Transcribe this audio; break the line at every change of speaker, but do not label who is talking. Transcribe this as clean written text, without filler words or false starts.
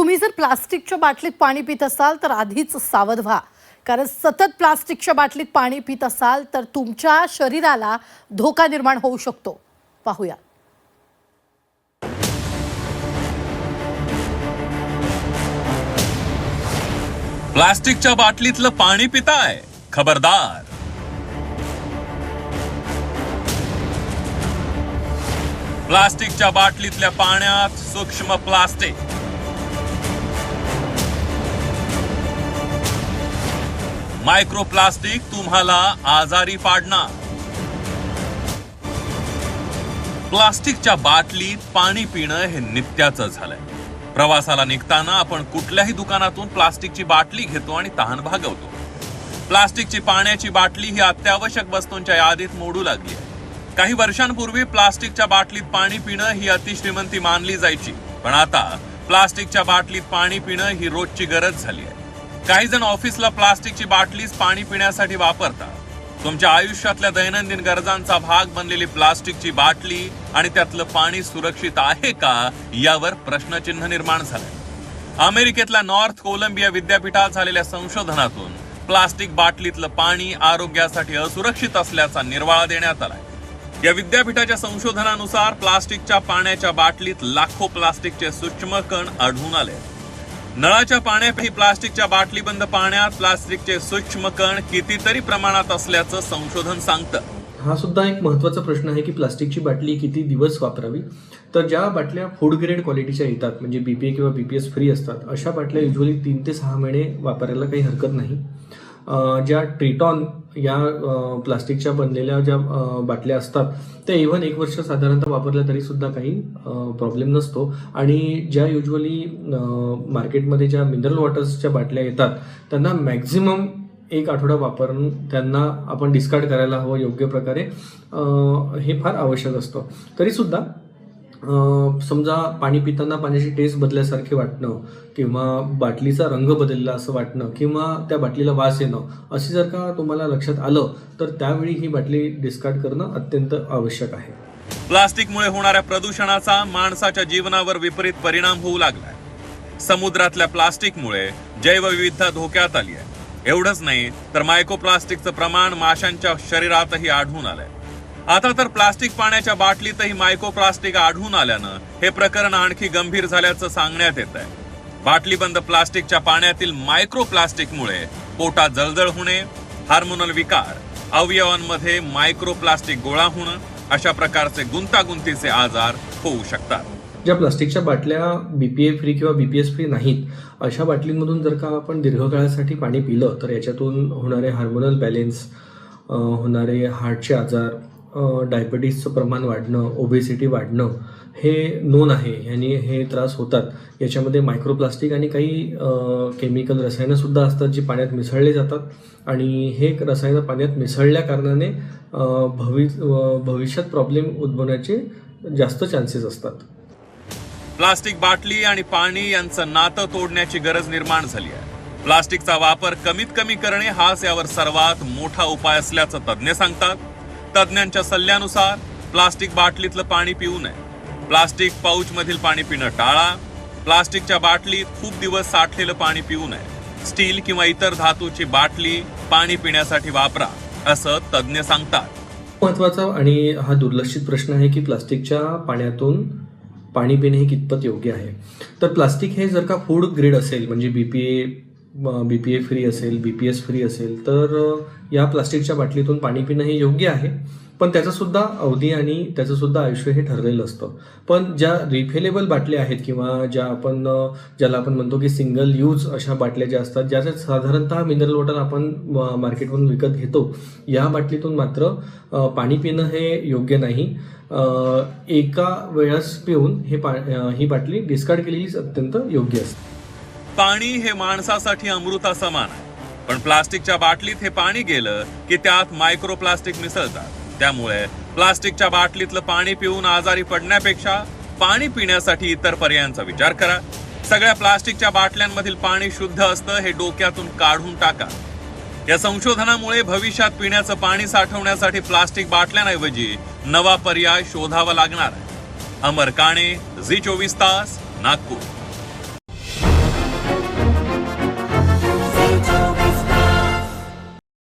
तुम्ही जर प्लास्टिकच्या बाटलीत पाणी पित असाल तर आधीच सावध व्हा, कारण सतत प्लास्टिकच्या बाटलीत पाणी पित असाल तर तुमच्या शरीराला धोका निर्माण होऊ शकतो. पाहूया.
प्लास्टिकच्या बाटलीतलं पाणी पिताय, खबरदार. प्लास्टिकच्या बाटलीतल्या पाण्यात सूक्ष्म प्लास्टिक. मायक्रोप्लास्टिक तुम्हाला आजारी पाडणार. प्लास्टिकच्या बाटलीत पाणी पिणं हे नित्याचं झालंय. प्रवासाला निघताना आपण कुठल्याही दुकानातून प्लास्टिकची बाटली घेतो आणि तहान भागवतो. प्लास्टिकची पाण्याची बाटली ही अत्यावश्यक वस्तूंच्या यादीत मोडू लागली आहे. काही वर्षांपूर्वी प्लास्टिकच्या बाटलीत पाणी पिणं ही अतिश्रीमंती मानली जायची, पण आता प्लास्टिकच्या बाटलीत पाणी पिणं ही रोजची गरज झाली आहे. काही जण ऑफिसला प्लास्टिकची बाटलीच पाणी पिण्यासाठी वापरतात. तुमच्या आयुष्यातल्या दैनंदिन गरजांचा भाग बनलेली प्लास्टिकची बाटली आणि त्यातलं पाणी सुरक्षित आहे का, यावर प्रश्नचिन्ह निर्माण झालंय. अमेरिकेतल्या नॉर्थ कोलंबिया विद्यापीठात झालेल्या संशोधनातून प्लास्टिक बाटलीतलं पाणी आरोग्यासाठी असुरक्षित असल्याचा निर्वाळा देण्यात आलाय. या विद्यापीठाच्या संशोधनानुसार प्लास्टिकच्या पाण्याच्या बाटलीत लाखो प्लास्टिकचे सूक्ष्म कण आढळून आले. नळाच्या पाण्यापैकी प्लास्टिकच्या बाटलीबंद पाण्यात प्लास्टिकचे सूक्ष्म कण कितीतरी प्रमाणात असल्याचं संशोधन सांगतं.
हा सुद्धा एक महत्त्वाचा प्रश्न आहे की प्लास्टिकची बाटली किती दिवस वापरावी. तर ज्या बाटल्या फूड ग्रेड क्वालिटीच्या येतात, म्हणजे BPA किंवा BPS फ्री असतात, अशा बाटल्या युजली 3 ते 6 महिने वापरायला काही हरकत नाही. ज्या ट्रिटॉन या प्लास्टिकच्या बनलेल्या ज्या बाटल्या असतात त्या इव्हन 1 वर्ष साधारणतः वापरल्या तरी सुद्धा काही प्रॉब्लेम नसतो. आणि ज्या युजली मार्केटमध्ये ज्या मिनरल वॉटर्सच्या बाटल्या येतात त्यांना मॅक्झिमम 1 आठवडा वापरून त्यांना आपण डिस्कार्ड करायला हवं योग्य प्रकारे. हे फार आवश्यक असतं. तरीसुद्धा समजा पाणी पिताना पाण्याची टेस्ट बदलल्यासारखे वाटणं किंवा बाटलीचा रंग बदलला असं वाटणं किंवा त्या बाटलीला वास येणं, असे जर का तुम्हाला लक्षात आलं तर त्यावेळी ही बाटली डिस्कार्ड करणं अत्यंत आवश्यक आहे.
प्लास्टिकमुळे होणाऱ्या प्रदूषणाचा माणसाच्या जीवनावर विपरीत परिणाम होऊ लागलाय. समुद्रातल्या प्लास्टिकमुळे जैवविविधता धोक्यात आली आहे. एवढंच नाही तर मायक्रोप्लास्टिकचं प्रमाण माशांच्या शरीरातही आढळून आलंय. आता तर प्लास्टिक पाण्याच्या बाटलीतही मायक्रोप्लास्टिक आढळून आल्यानं हे प्रकरण आणखी गंभीर झाल्याचं सांगण्यात येत आहे. बाटलीबंद प्लास्टिकच्या पाण्यातील मायक्रोप्लास्टिकमुळे पोटात जळजळ होणे, हार्मोनल विकार, अवयवांमध्ये मायक्रोप्लास्टिक गोळा होणं, अशा प्रकारचे गुंतागुंतीचे आजार होऊ शकतात.
ज्या प्लास्टिकच्या बाटल्या BPA फ्री किंवा BPS फ्री नाहीत, अशा बाटलींमधून जर का आपण दीर्घकाळासाठी पाणी पिलं तर याच्यातून होणारे हार्मोनल बॅलेन्स, होणारे हार्टचे आजार, डायबिटीसचं प्रमाण वाढणं, ओबेसिटी वाढणं हे नोन आहे. ह्याने हे त्रास होतात. याच्यामध्ये मायक्रोप्लास्टिक आणि काही केमिकल रसायनंसुद्धा असतात जी पाण्यात मिसळले जातात आणि हे रसायनं पाण्यात मिसळल्या कारणाने भविष्यात प्रॉब्लेम उद्भवण्याचे जास्त चान्सेस असतात.
प्लास्टिक बाटली आणि पाणी यांचं नातं तोडण्याची गरज निर्माण झाली आहे. प्लास्टिकचा वापर कमीत कमी करणे हाच यावर सर्वात मोठा उपाय असल्याचं तज्ज्ञ सांगतात. तज्ज्ञांच्या सल्ल्यानुसार प्लास्टिक बाटलीतलं पाणी पिऊ नये. प्लास्टिक पाऊच मधील पाणी पिणं टाळा. प्लास्टिकच्या बाटलीत खूप दिवस साठलेलं पाणी पिऊ नये. स्टील किंवा इतर धातूची बाटली पाणी पिण्यासाठी वापरा, असं तज्ज्ञ सांगतात.
महत्त्वाचा आणि हा दुर्लक्षित प्रश्न आहे की प्लास्टिकच्या पाण्यातून पाणी पिणे हे कितपत योग्य आहे. तर प्लास्टिक हे जर का फूड ग्रेड असेल, म्हणजे BPA फ्री असेल, BPS फ्री असेल, तर या प्लास्टिकच्या बाटलीतून पाणी पिणं हे योग्य आहे. पण त्याचंसुद्धा अवधी आणि त्याचंसुद्धा आयुष्य हे ठरलेलं असतं. पण ज्या रिफिलेबल बाटल्या आहेत किंवा ज्याला आपण म्हणतो की सिंगल यूज अशा बाटल्या ज्या असतात, ज्याच्यात साधारणतः मिनरल वॉटर आपण मार्केटमधून विकत घेतो, या बाटलीतून मात्र पाणी पिणं हे योग्य नाही. एका वेळेस पिऊन ही बाटली डिस्कार्ड केलेली अत्यंत योग्य असते.
पाणी हे माणसासाठी अमृता समान आहे, पण प्लास्टिकच्या बाटलीत हे पाणी गेलं की त्यात मायक्रोप्लास्टिक मिसळतात. त्यामुळे प्लास्टिकच्या बाटलीतलं पाणी पिऊन आजारी पडण्यापेक्षा पाणी पिण्यासाठी इतर पर्यायांचा विचार करा. सगळ्या प्लास्टिकच्या बाटल्यांमधील पाणी शुद्ध असतं हे डोक्यातून काढून टाका. या संशोधनामुळे भविष्यात पिण्याचं पाणी साठवण्यासाठी प्लास्टिक बाटल्यांऐवजी नवा पर्याय शोधावा लागणार आहे. अमर काणे, झी 24 तास, नागपूर.